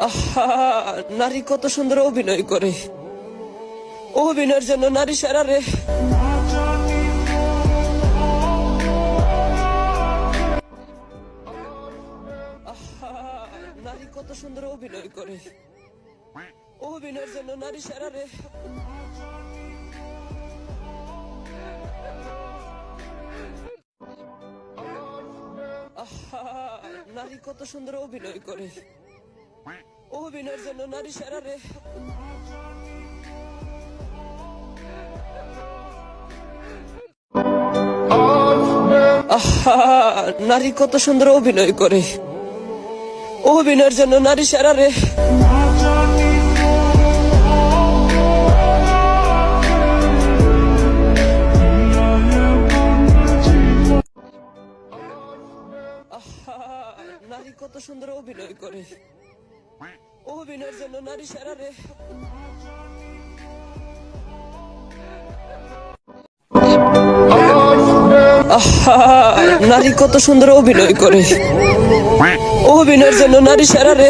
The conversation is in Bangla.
আহা, নারী কত সুন্দর অভিনয় করে। অভিনয়ের জন্য নারী সেরা রে। আহা, নারী কত সুন্দর অভিনয় করে। অভিনয়ের জন্য নারী সেরা রে। আহা, নারী কত সুন্দর অভিনয় করে। অভিনয়ের জন্য নারী সেরা রে। আহা, নারী কত সুন্দর অভিনয় করে। অভিনয়ের জন্য নারী সেরা রে। আহা, নারী কত সুন্দর অভিনয় করে। অভিনয়ের জন্য নারী সেরা রে। আহা, নারী কত সুন্দর অভিনয় করে। অভিনয়ের জন্য নারী সেরা রে।